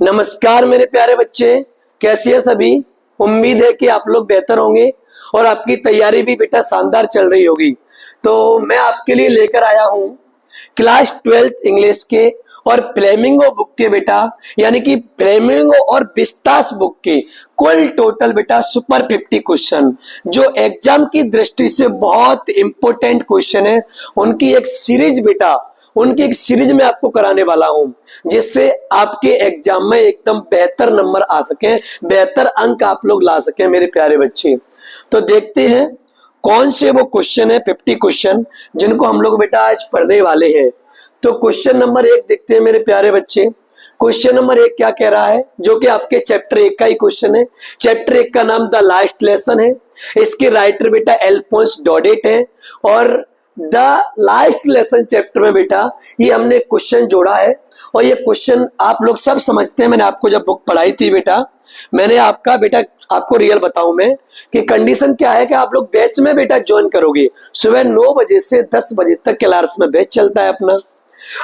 नमस्कार मेरे प्यारे बच्चे, कैसे हैं सभी। उम्मीद है कि आप लोग बेहतर होंगे और आपकी तैयारी भी बेटा शानदार चल रही होगी। तो मैं आपके लिए लेकर आया हूं क्लास 12th इंग्लिश के और फ्लेमिंगो बुक के बेटा, यानी कि फ्लेमिंगो और बिस्तास बुक के कुल टोटल बेटा सुपर 50 क्वेश्चन, जो एग्जाम की दृष्टि से बहुत इंपॉर्टेंट क्वेश्चन है। उनकी एक सीरीज बेटा, उनकी एक सीरीज में आपको कराने वाला हूं, जिससे आपके एग्जाम में एकदम बेहतर नंबर आ सके, बेहतर अंक आप लोग ला सके मेरे प्यारे बच्चे। तो देखते हैं कौन से वो क्वेश्चन है 50 क्वेश्चन जिनको हम लोग बेटा आज पढ़ने वाले हैं। तो क्वेश्चन नंबर 1 देखते हैं मेरे प्यारे बच्चे। क्वेश्चन नंबर 1 क्या कह रहा है, जो कि आपके चैप्टर 1 का ही क्वेश्चन है। चैप्टर 1 का नाम द लास्ट लेसन है। इसके राइटर बेटा एल्फोंस डॉडेट है और द लास्ट लेसन चैप्टर में बेटा ये हमने क्वेश्चन जोड़ा है। और ये क्वेश्चन आप लोग सब समझते हैं। मैंने आपको जब बुक पढ़ाई थी बेटा, मैंने आपका बेटा आपको रियल बताऊं मैं कि कंडीशन क्या है कि आप लोग बैच में बेटा ज्वाइन करोगे। सुबह 9 बजे से 10 बजे तक क्लास में बैच चलता है अपना।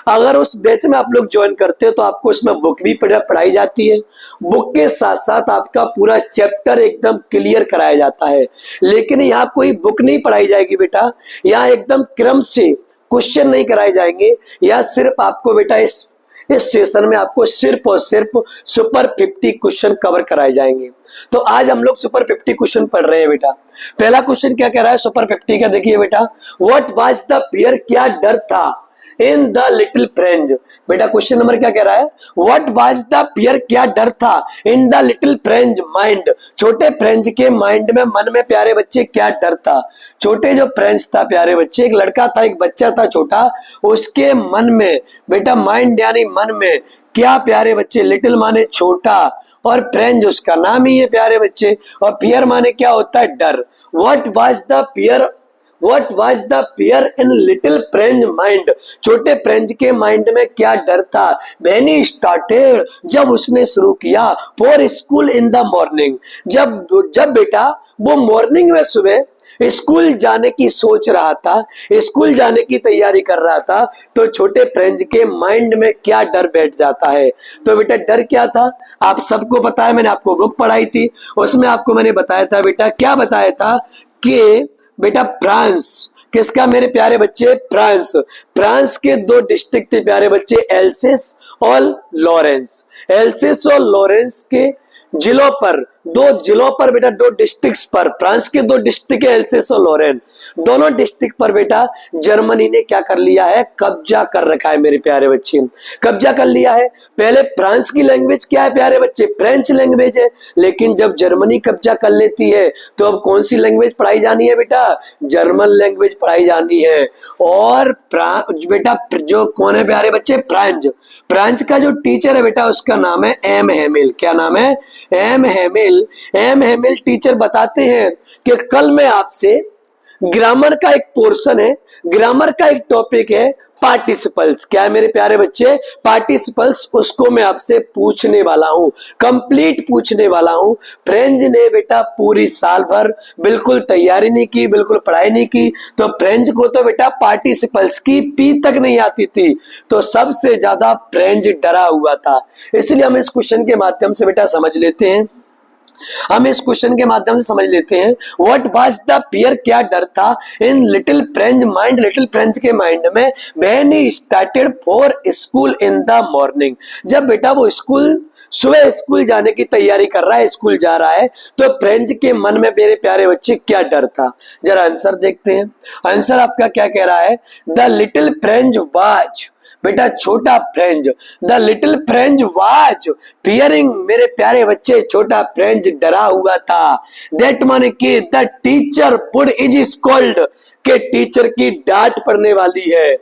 अगर उस बैच में आप लोग ज्वाइन करते हो तो आपको इसमें बुक भी पढ़ाई जाती है। बुक के साथ साथ आपका पूरा चैप्टर एकदम क्लियर कराया जाता है। लेकिन यहाँ कोई बुक नहीं पढ़ाई जाएगी बेटा, यहाँ एकदम क्रम से क्वेश्चन नहीं कराए जाएंगे। या सिर्फ आपको बेटा इस सेशन में आपको सिर्फ और सिर्फ सुपर 50 क्वेश्चन कवर कराए जाएंगे। तो आज हम लोग सुपर 50 क्वेश्चन पढ़ रहे हैं बेटा। पहला क्वेश्चन क्या कह रहा है सुपर 50 का, देखिए बेटा। व्हाट वाज द फियर, क्या डर था इन द लिटिल फ्रेंच। बेटा क्वेश्चन नंबर क्या कह रहा है, व्हाट वाज द फियर, क्या डर था in the little French mind, छोटे फ्रेंच के माइंड में, मन में प्यारे बच्चे क्या डर था। छोटे जो फ्रेंच था प्यारे बच्चे, एक लड़का था, एक बच्चा था छोटा, उसके मन में बेटा, माइंड यानी मन में, क्या प्यारे बच्चे, लिटिल माने छोटा और फ्रेंच उसका नाम ही है प्यारे बच्चे, और फियर माने क्या होता है, डर। What was the fear, What was the fear in little French mind? छोटे फ्रेंच के माइंड में क्या डर था। When he started, जब उसने शुरू किया, for school in the morning, जब बेटा वो मॉर्निंग में सुबह स्कूल जाने की सोच रहा था, स्कूल जाने की तैयारी कर रहा था, तो छोटे फ्रेंच के माइंड में क्या डर बैठ जाता है। तो बेटा डर क्या था, आप सबको पता है, मैंने आपको बुक पढ़ाई थी, उसमें आपको मैंने बताया था बेटा, क्या बताया था कि बेटा फ्रांस, किसका मेरे प्यारे बच्चे, फ्रांस। फ्रांस के 2 डिस्ट्रिक्ट थे प्यारे बच्चे, एल्सेस और लॉरेंस। एल्सेस और लॉरेंस के जिलों पर, 2 जिलों पर बेटा, 2 डिस्ट्रिक्ट्स पर, फ्रांस के 2 डिस्ट्रिक्ट है एल्सेस और लॉरेंस, दोनों डिस्ट्रिक्ट पर बेटा जर्मनी ने क्या कर लिया है, कब्जा कर रखा है मेरे प्यारे बच्चे, कब्जा कर लिया है। पहले फ्रांस की लैंग्वेज क्या है प्यारे बच्चे, फ्रेंच लैंग्वेज है। लेकिन जब जर्मनी कब्जा कर लेती है तो अब कौन सी लैंग्वेज पढ़ाई जानी है बेटा, जर्मन लैंग्वेज पढ़ाई जानी है। और बेटा जो कौन है प्यारे बच्चे, फ्रांच। फ्रांच का जो टीचर है बेटा उसका नाम है एम हेमिल। क्या नाम है, M Hamel. M Hamel teacher बताते हैं कि कल मैं आपसे ग्रामर का एक पोर्शन है, ग्रामर का एक टॉपिक है पार्टिसिपल्स। क्या है मेरे प्यारे बच्चे, पार्टिसिपल्स, उसको मैं आपसे पूछने वाला हूं, कंप्लीट पूछने वाला हूं। फ्रेंच ने बेटा पूरी साल भर बिल्कुल तैयारी नहीं की, बिल्कुल पढ़ाई नहीं की, तो फ्रेंच को तो बेटा पार्टिसिपल्स की पी तक नहीं आती थी, तो सबसे ज्यादा फ्रेंच डरा हुआ था। इसलिए हम इस क्वेश्चन के माध्यम से बेटा समझ लेते हैं, हम इस क्वेश्चन के माध्यम से समझ लेते हैं। व्हाट वाज द फियर, क्या डर था in little French mind, little French के माइंड में, when he started for school in the morning, जब बेटा वो सुबह स्कूल जाने की तैयारी कर रहा है, स्कूल जा रहा है, तो फ्रेंच के मन में मेरे प्यारे बच्चे क्या डर था। जरा आंसर देखते हैं। आंसर आपका क्या कह रहा है, द लिटिल फ्रेंच वाज, बेटा छोटा French, the little French was fearing, मेरे प्यारे बच्चे छोटा फ्रेंच डरा हुआ था। दैट माने कि the teacher would is scold, के टीचर की डांट पड़ने वाली है।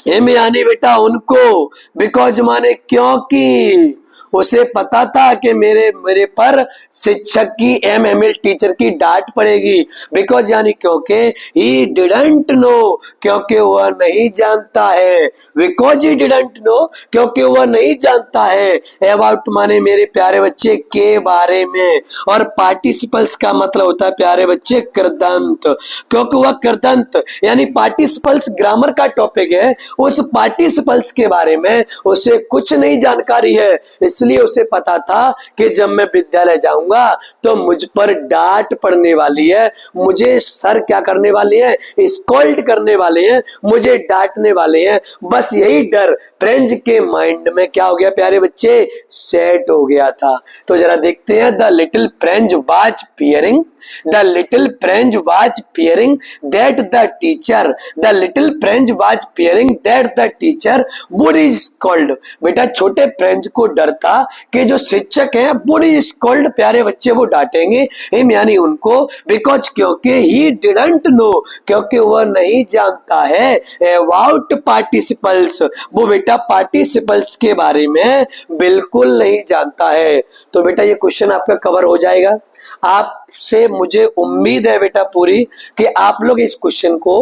हिम यानी बेटा उनको, बिकॉज माने क्योंकि, उसे पता था कि मेरे मेरे पर शिक्षक की एमएमएल टीचर की डांट पड़ेगी, बिकॉज यानी क्योंकि ही डिडंट नो, क्योंकि वह नहीं जानता है, बिकॉज ही डिडंट नो, क्योंकि वह नहीं जानता है, अबाउट माने मेरे प्यारे बच्चे के बारे में, और पार्टिसिपल्स का मतलब होता है प्यारे बच्चे कृदंत, क्योंकि वह कृदंत यानी पार्टिसिपल्स ग्रामर का टॉपिक है, उस पार्टिसिपल्स के बारे में उसे कुछ नहीं जानकारी है, इसलिए उसे पता था कि जब मैं विद्यालय जाऊंगा तो मुझ पर डांट पड़ने वाली है, मुझे सर क्या करने वाले हैं, स्कोल्ड करने वाले हैं, मुझे डांटने वाले हैं, बस यही डर फ्रेंच के माइंड में क्या हो गया प्यारे बच्चे, सेट हो गया था। तो जरा देखते हैं, the little French was fearing, the little French was fearing that the teacher, the little French was fearing that the teacher would scold। बेटा छोटे फ्रेंच को डर था कि जो शिक्षक हैं would scold, प्यारे बच्चे वो डांटेंगे हिम यानी उनको, बिकॉज क्योंकि he didn't know, क्योंकि वह नहीं जानता है, about participles, वो बेटा पार्टिसिपल्स के बारे में बिल्कुल नहीं जानता है। तो बेटा ये क्वेश्चन आपका कवर हो जाएगा। आपसे मुझे उम्मीद है बेटा पूरी कि आप लोग इस क्वेश्चन को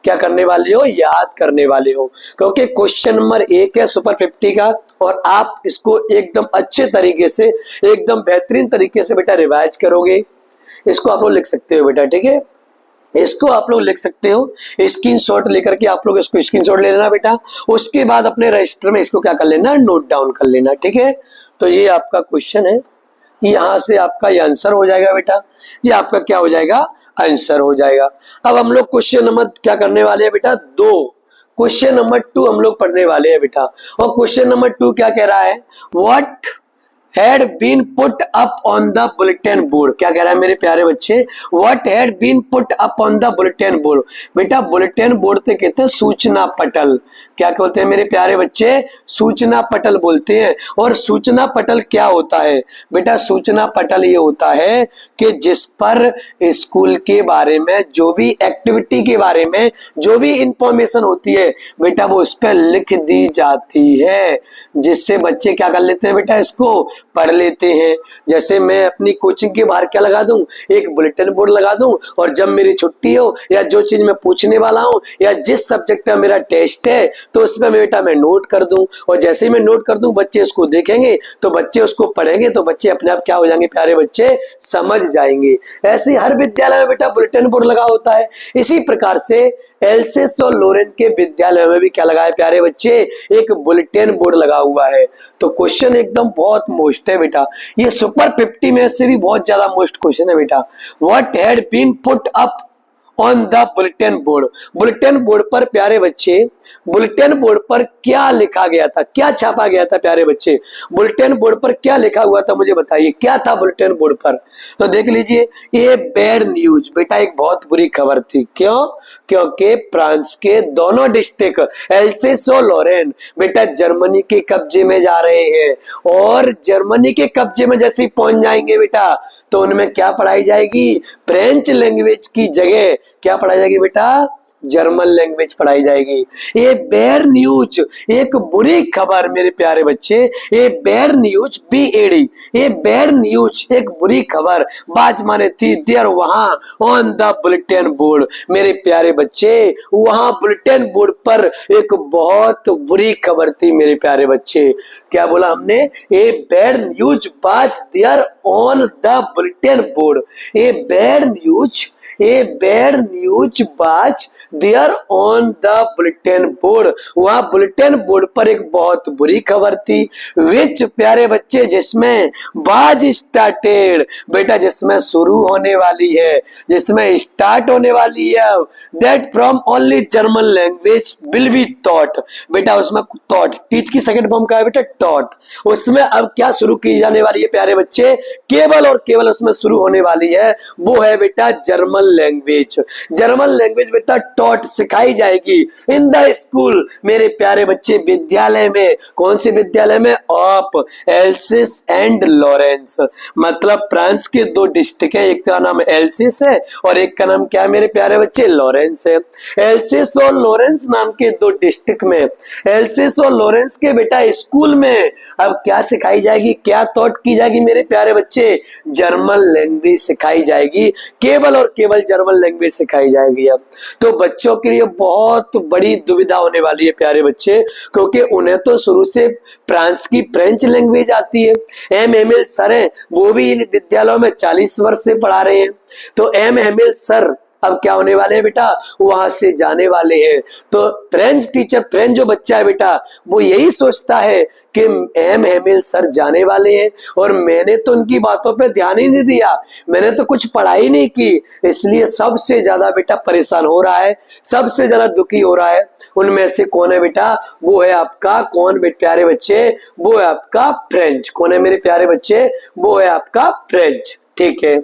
क्या करने वाले हो, याद करने वाले हो, क्योंकि क्वेश्चन नंबर 1 है सुपर 50 का, और आप इसको एकदम अच्छे तरीके से, एकदम बेहतरीन तरीके से बेटा रिवाइज करोगे। इसको आप लोग लिख सकते हो बेटा, ठीक है, इसको आप लोग लिख सकते हो, स्क्रीनशॉट लेकर के आप लोग इसको स्क्रीनशॉट ले लेना बेटा, उसके बाद अपने रजिस्टर में इसको क्या कर लेना, नोट डाउन कर लेना, ठीक है। तो ये आपका क्वेश्चन है, यहां से आपका ये आंसर हो जाएगा बेटा, ये आपका क्या हो जाएगा, आंसर हो जाएगा। अब हम लोग क्वेश्चन नंबर क्या करने वाले हैं बेटा, 2, क्वेश्चन नंबर 2 हम लोग पढ़ने वाले हैं बेटा। और क्वेश्चन नंबर 2 क्या कह रहा है, what had been put up on the bulletin board, क्या कह रहा है मेरे प्यारे बच्चे, what had been put up on the bulletin board। बेटा बुलेटिन बोर्ड से कहते हैं सूचना पटल, क्या कहते हैं मेरे प्यारे बच्चे, सूचना पटल बोलते हैं। और सूचना पटल क्या होता है बेटा, सूचना पटल ये होता है कि जिस पर स्कूल के बारे में, जो भी एक्टिविटी के बारे में जो भी इंफॉर्मेशन होती है बेटा वो उस पर लिख दी जाती है, जिससे बच्चे क्या कर लेते हैं बेटा, इसको पढ़ लेते हैं। जैसे मैं अपनी कोचिंग के बाहर क्या लगा दूं, एक बुलेटिन बोर्ड लगा दूं, और जब मेरी छुट्टी हो या जो चीज मैं पूछने वाला हूं या जिस सब्जेक्ट का मेरा टेस्ट है तो उसमें बेटा मैं नोट कर दूं, और जैसे ही मैं नोट कर दूं बच्चे उसको देखेंगे तो बच्चे उसको पढ़ेंगे तो बच्चे अपने आप क्या हो जाएंगे प्यारे बच्चे, समझ जाएंगे। ऐसे हर विद्यालय में बेटा बुलेटिन बोर्ड लगा होता है। इसी प्रकार से एल्सेस और लोरेन के विद्यालय में भी क्या लगा है प्यारे बच्चे, एक बुलेटिन बोर्ड लगा हुआ है। तो क्वेश्चन एकदम बहुत मोस्ट है बेटा, ये सुपर 50 में से भी बहुत ज्यादा मोस्ट क्वेश्चन है बेटा। What had been put up on the bulletin board, bulletin board पर प्यारे बच्चे, बुलेटिन बोर्ड पर क्या लिखा गया था, क्या छापा गया था प्यारे बच्चे, बुलेटिन बोर्ड पर क्या लिखा हुआ था मुझे बताइए, क्या था बुलेटिन बोर्ड पर। तो देख लीजिए, ये बैड न्यूज बेटा, एक बहुत बुरी खबर थी। क्यों, क्योंकि फ्रांस के दोनों डिस्ट्रिक्ट एल्सेस और लोरेन बेटा जर्मनी के कब्जे में जा रहे हैं, और जर्मनी के कब्जे में जैसे ही पहुंच जाएंगे बेटा तो उनमें क्या पढ़ाई जाएगी, फ्रेंच लैंग्वेज की जगह क्या पढ़ाई जाएगी बेटा, जर्मन लैंग्वेज पढ़ाई जाएगी। ये बैड न्यूज, एक बुरी खबर मेरे प्यारे बच्चे, ये बैड न्यूज BAD, ये बैड न्यूज एक बुरी खबर, बाज माने थी देयर वहां ऑन द बुलेटिन बोर्ड। मेरे प्यारे बच्चे वहां बुलेटिन बोर्ड पर एक बहुत बुरी खबर थी मेरे प्यारे बच्चे। क्या बोला हमने, ये bad news was there on the bulletin board, ये bad news, a bad news was there on the bulletin board, वहां बुलेटिन बोर्ड पर एक बहुत बुरी खबर थी, विच प्यारे बच्चे जिसमें बाज स्टार्टेड बेटा, जिसमें शुरू होने वाली है, जिसमें स्टार्ट होने वाली है, that from only German language will be taught बेटा, उसमें टॉट, टीच की सेकंड फॉर्म का है बेटा टॉट, उसमें अब क्या शुरू की जाने वाली है प्यारे बच्चे, केवल और केवल उसमें शुरू होने वाली है वो है बेटा जर्मन लैंग्वेज। जर्मन लैंग्वेज बेटा टॉट सिखाई जाएगी इन द स्कूल, मेरे प्यारे बच्चे विद्यालय में। कौन से विद्यालय में? ऑफ एल्सिस एंड लॉरेंस, मतलब फ्रांस के दो डिस्ट्रिक्ट है, एक का नाम एल्सिस है और एक का नाम क्या है मेरे प्यारे बच्चे? लॉरेंस है। एल्सिस और लॉरेंस नाम के दो डिस्ट्रिक्ट में, एल्सिस और लॉरेंस के बेटा स्कूल में अब क्या सिखाई जाएगी, क्या टॉट की जाएगी मेरे प्यारे बच्चे? जर्मन लैंग्वेज सिखाई जाएगी, केवल और केवल जर्मन लैंग्वेज सिखाई जाएगी। अब तो बच्चों के लिए बहुत बड़ी दुविधा होने वाली है प्यारे बच्चे, क्योंकि उन्हें तो शुरू से फ्रांस की फ्रेंच लैंग्वेज आती है। एम एमिल सर है, वो भी इन विद्यालयों में 40 वर्ष से पढ़ा रहे हैं। तो एम एमिल सर अब क्या होने वाले हैं बेटा? वहां से जाने वाले हैं। तो फ्रेंच टीचर, फ्रेंच जो बच्चा है बेटा, वो यही सोचता है कि एम एमिल सर जाने वाले हैं और मैंने तो उनकी बातों पे ध्यान ही नहीं दिया, मैंने तो कुछ पढ़ाई नहीं की, इसलिए सबसे ज्यादा बेटा परेशान हो रहा है, सबसे ज्यादा दुखी हो रहा है। उनमें से कौन है बेटा? वो है आपका कौन प्यारे बच्चे? वो है आपका फ्रेंच। कौन है मेरे प्यारे बच्चे? वो है आपका फ्रेंच। ठीक है,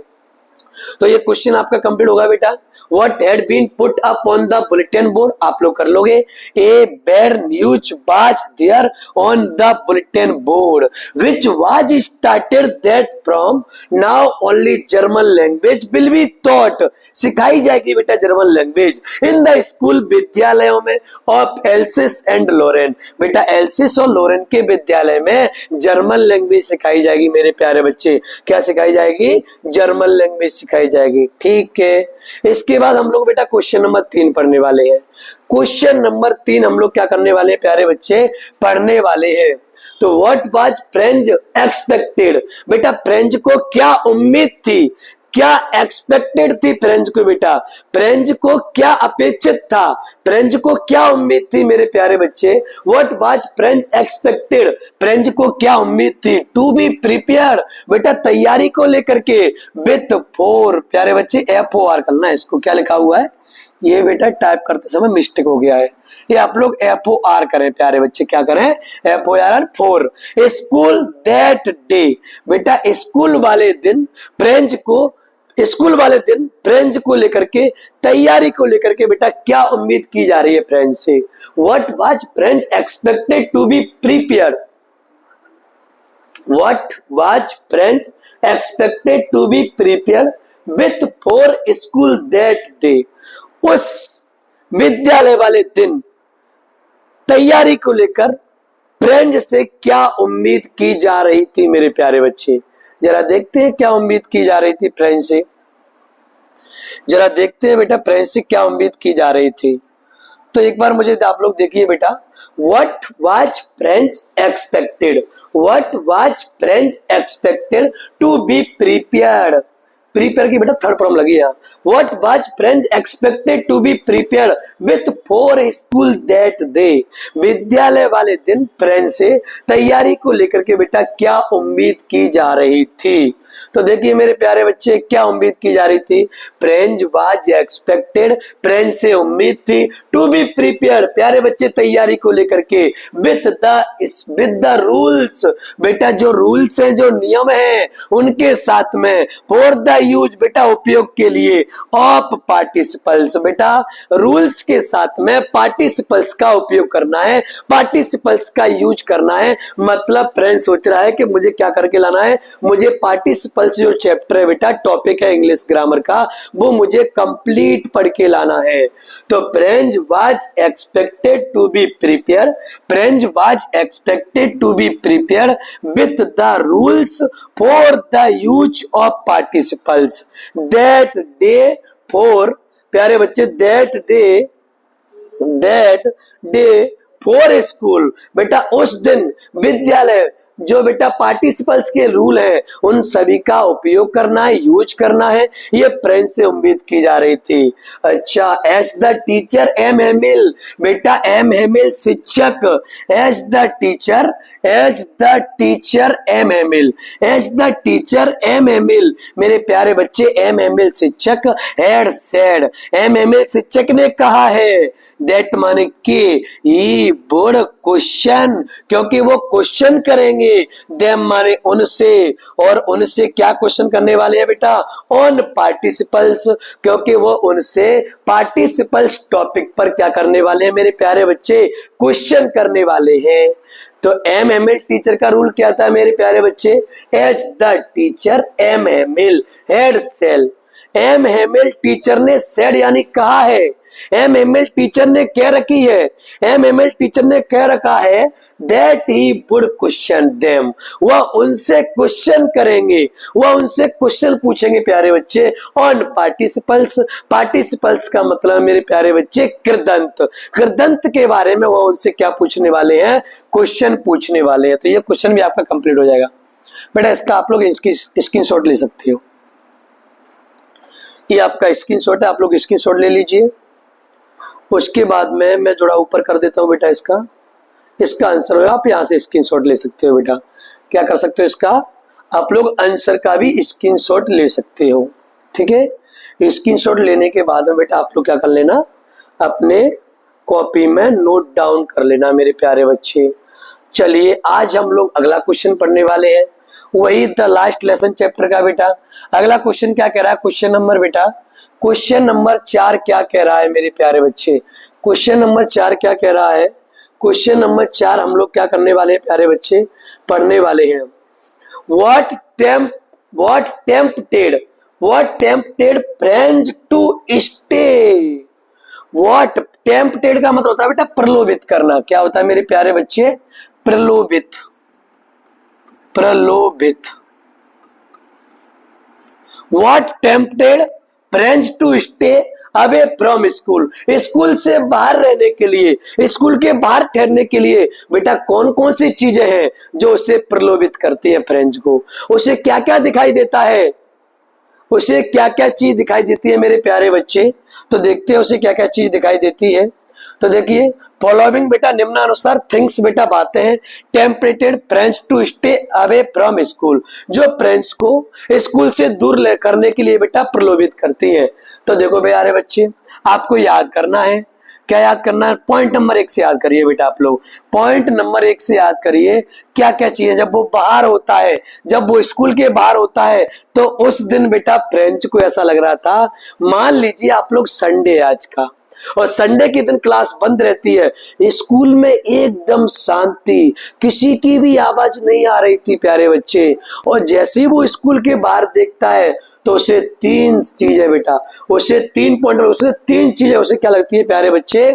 तो ये क्वेश्चन आपका कंप्लीट होगा बेटा। What had been put up on the bulletin board? आप लोग कर लोगे। A bad news was there on the bulletin board, which was started that from now only German language will be taught. सिखाई जाएगी बेटा German language in the school, विद्यालयों में of else's and लोरेन। बेटा एल्सिस और लोरेन के विद्यालय में जर्मन लैंग्वेज सिखाई जाएगी मेरे प्यारे बच्चे। क्या सिखाई जाएगी? जर्मन लैंग्वेज सिखाई जाएगी। ठीक है, इसके बाद हम लोग बेटा क्वेश्चन नंबर 3 पढ़ने वाले हैं। क्वेश्चन नंबर 3 हम लोग क्या करने वाले हैं प्यारे बच्चे? पढ़ने वाले हैं। तो व्हाट वाज फ्रेंच एक्सपेक्टेड? बेटा फ्रेंच को क्या उम्मीद थी, क्या एक्सपेक्टेड थी फ्रेंच को बेटा? फ्रेंच को क्या अपेक्षित था, फ्रेंच को क्या उम्मीद थी मेरे प्यारे बच्चे? What was Franz expected? French को क्या उम्मीद थी? टू बी प्रिपेयर्ड, बेटा तैयारी को लेकर के, विथ फोर, प्यारे बच्चे FOR करना है इसको। क्या लिखा हुआ है? ये बेटा टाइप करते समय मिस्टेक हो गया है, ये आप लोग FOR करें प्यारे बच्चे। क्या करें? FOR, four. School that day, बेटा स्कूल वाले दिन फ्रेंच को, स्कूल वाले दिन फ्रेंच को लेकर के, तैयारी को लेकर के बेटा क्या उम्मीद की जा रही है फ्रेंच से? What was Franz expected to be prepared? What was Franz expected to be prepared with for school that day? उस विद्यालय वाले दिन तैयारी को लेकर फ्रेंच से क्या उम्मीद की जा रही थी मेरे प्यारे बच्चे? जरा देखते हैं क्या उम्मीद की जा रही थी फ्रेंच से। जरा देखते हैं बेटा फ्रेंच से क्या उम्मीद की जा रही थी। तो एक बार मुझे आप लोग देखिए बेटा, what was Franz expected? What was Franz expected to be prepared? Prepare की बेटा थर्ड फॉर्म लगी है। What was Franz expected to be prepared with for school that day? विद्यालय वाले दिन फ्रेंच से तैयारी को लेकर के बेटा क्या उम्मीद की जा रही थी? तो देखिए मेरे प्यारे बच्चे, क्या उम्मीद की जा रही थी? फ्रेंच वाज एक्सपेक्टेड, फ्रेंच से उम्मीद थी, टू बी प्रिपेयर्ड, प्यारे बच्चे तैयारी को लेकर के, विद द रूल्स, बेटा जो रूल्स हैं, जो नियम हैं, उनके साथ में, फॉर द यूज, बेटा उपयोग के लिए, ऑफ पार्टिसिपल्स, बेटा रूल्स के साथ में पार्टिसिपल्स का उपयोग करना है, पार्टिसिपल्स का यूज करना है। मतलब फ्रेंच सोच रहा है कि मुझे क्या करके लाना है? मुझे पार्टिसिपल्स जो चैप्टर है बेटा, टॉपिक है इंग्लिश ग्रामर का, वो मुझे कंप्लीट पढ़ के लाना है। तो Franz was expected to be prepare, Franz was expected to be prepare with the rules for the use of participles that day for, प्यारे बच्चे दैट डे फॉर स्कूल, बेटा उस दिन विद्यालय जो बेटा पार्टिसिपल्स के रूल है उन सभी का उपयोग करना है, यूज करना है, ये फ्रेंच से उम्मीद की जा रही थी। अच्छा, as the teacher M Hamel, बेटा एम एमिल शिक्षक, as the teacher M Hamel, as the teacher M Hamel, मेरे प्यारे बच्चे एम एमिल शिक्षक हैड सेड, एम एमिल शिक्षक ने कहा है, दैट माने कि ही वुड क्वेश्चन, क्योंकि वो क्वेश्चन करेंगे करेंगे, देम माने उनसे, और उनसे क्या क्वेश्चन करने वाले हैं बेटा, ऑन पार्टिसिपल्स, क्योंकि वो उनसे पार्टिसिपल्स टॉपिक पर क्या करने वाले हैं मेरे प्यारे बच्चे, क्वेश्चन करने वाले हैं। तो एमएमएल टीचर का रूल क्या था मेरे प्यारे बच्चे, as the teacher M Hamel had said, M Hamel teacher ने सेड यानी कहा है, एमएमएल टीचर ने कह रखी है, एमएमएल टीचर ने कह रखा है that he would question them, वह उनसे क्वेश्चन करेंगे, वह उनसे क्वेश्चन पूछेंगे प्यारे बच्चे ऑन पार्टिसिपल्स, पार्टिसिपल्स का मतलब मेरे प्यारे बच्चे कृदंत, कृदंत के बारे में वह उनसे क्या पूछने वाले हैं, क्वेश्चन पूछने वाले हैं। तो ये क्वेश्चन भी आपका कंप्लीट हो जाएगा बेटा, इसका आप लोग इसकी स्क्रीनशॉट ले सकते हो, ये आपका स्क्रीनशॉट है, आप लोग स्क्रीनशॉट ले लीजिए। उसके बाद में मैं थोड़ा ऊपर कर देता हूं बेटा, इसका आंसर होगा, आप यहां से स्क्रीनशॉट ले सकते हो बेटा, क्या कर सकते हो इसका, आप लोग आंसर का भी स्क्रीनशॉट ले सकते हो, ठीक है। स्क्रीनशॉट लेने के बाद में बेटा आप लोग क्या कर लेना, अपने कॉपी में नोट डाउन कर लेना मेरे प्यारे बच्चे। चलिए आज हम लोग अगला क्वेश्चन पढ़ने वाले हैं, वही द लास्ट लेसन चैप्टर का बेटा। अगला क्वेश्चन क्या कह रहा है, क्वेश्चन नंबर बेटा, क्वेश्चन नंबर 4 क्या कह रहा है मेरे प्यारे बच्चे, क्वेश्चन नंबर 4 क्या कह रहा है, क्वेश्चन नंबर 4 हम लोग क्या करने वाले हैं प्यारे बच्चे, पढ़ने वाले हैं। What tempted friends to stay, what tempted का मतलब होता है बेटा प्रलोभित करना, क्या होता है मेरे प्यारे बच्चे, प्रलोभित, प्रलोभित। What tempted friends to stay away from school, school से बाहर रहने के लिए, स्कूल के बाहर ठहरने के लिए बेटा कौन कौन सी चीजें हैं जो उसे प्रलोभित करती है फ्रेंड्स को, उसे क्या क्या दिखाई देता है, उसे क्या क्या चीज दिखाई देती है मेरे प्यारे बच्चे, तो देखते हैं उसे क्या क्या चीज दिखाई देती है। तो देखिए फॉलोइंग बेटा निम्नानुसार थिंग्स बेटा बातें हैं, tempted friends to stay away from school, जो फ्रेंड्स को स्कूल से दूर करने के लिए बेटा प्रलोभित करती हैं। तो देखो प्यारे बच्चे आपको याद करना है, क्या याद करना है, पॉइंट नंबर 1 से याद करिए बेटा, आप लोग पॉइंट नंबर 1 से याद करिए क्या क्या चीजें, जब वो बाहर होता है, जब वो स्कूल के बाहर होता है तो उस दिन बेटा फ्रेंड्स को ऐसा लग रहा था, मान लीजिए आप लोग संडे आज का, और संडे के दिन क्लास बंद रहती है, स्कूल में एकदम शांति, किसी की भी आवाज नहीं आ रही थी प्यारे बच्चे, और जैसे ही वो स्कूल के बाहर देखता है तो उसे 3 चीजें बेटा, उसे 3 पॉइंट, उसे 3 चीजें उसे क्या लगती है प्यारे बच्चे,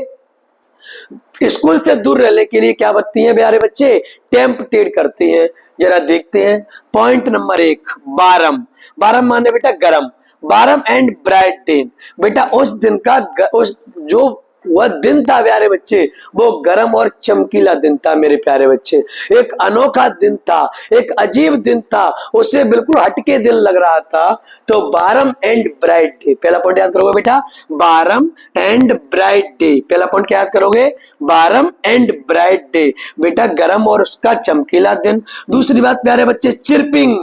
स्कूल से दूर रहने के लिए क्या बनती हैं प्यारे बच्चे, टेम्पटेड करती हैं। जरा देखते हैं पॉइंट नंबर 1, बारम, बारम माने बेटा गरम, बारम एंड ब्राइट डे, बेटा उस दिन का उस जो वह दिन था प्यारे बच्चे, वो गर्म और चमकीला दिन था मेरे प्यारे बच्चे, एक अनोखा दिन था, एक अजीब दिन था, उसे बिल्कुल हटके दिन लग रहा था। तो बारम एंड ब्राइट डे, पहला पॉइंट याद करोगे बेटा, बारम एंड ब्राइट डे, पहला पॉइंट क्या याद करोगे, बारम एंड ब्राइट डे, बेटा गर्म और उसका चमकीला दिन। दूसरी बात प्यारे बच्चे चिरपिंग,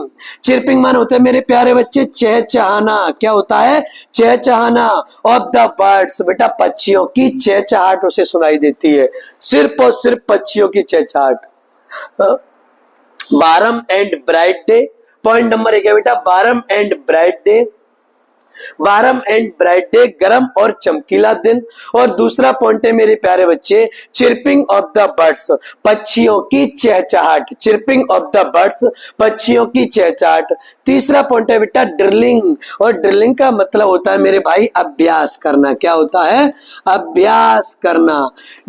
चिरपिंग माने होते हैं मेरे प्यारे बच्चे चहचहाना, क्या होता है, चहचहाना ऑफ द बर्ड्स, बेटा पक्षियों की चहचहाट उसे सुनाई देती है, सिर्फ और सिर्फ पक्षियों की चहचहाट। Warm and bright day, point number 1 है बेटा warm and bright day, warm and bright day गरम और चमकीला दिन। और दूसरा पॉइंट है मेरे प्यारे बच्चे चिरपिंग ऑफ द बर्ड्स, पक्षियों की चहचहाट, चिरपिंग ऑफ द बर्ड्स, पक्षियों की चहचहाट। तीसरा पॉइंट है बेटा ड्रिलिंग, और ड्रिलिंग का मतलब होता है मेरे भाई अभ्यास करना, क्या होता है, अभ्यास करना।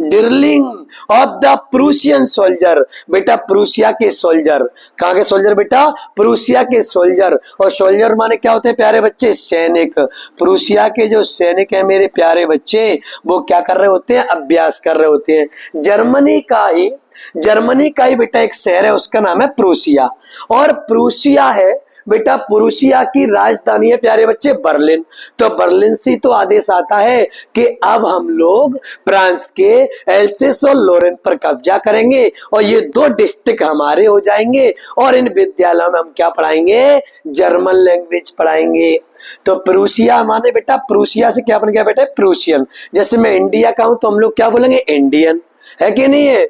Drilling of the Prussian soldier, बेटा प्रूसिया के सोल्जर, कहां के सोल्जर बेटा, प्रूसिया के सोल्जर, और सोल्जर माने क्या होते हैं प्यारे बच्चे, सैनिक। प्रूसिया के जो सैनिक है मेरे प्यारे बच्चे वो क्या कर रहे होते हैं, अभ्यास कर रहे होते हैं। जर्मनी का ही बेटा एक शहर है, उसका नाम है प्रूसिया, और प्रूसिया है बेटा, प्रूसिया की राजधानी है प्यारे बच्चे बर्लिन। तो बर्लिन से तो आदेश आता है कि अब हम लोग फ्रांस के एल्सेस और लोरेन पर कब्जा करेंगे और ये 2 डिस्ट्रिक्ट हमारे हो जाएंगे, और इन विद्यालयों में हम क्या पढ़ाएंगे, जर्मन लैंग्वेज पढ़ाएंगे। तो प्रूसिया माने बेटा, प्रूसिया से क्या बन गया बेटा, प्रूसियन। जैसे मैं इंडिया का हूं तो हम लोग क्या बोलेंगे, इंडियन, है कि नहीं है।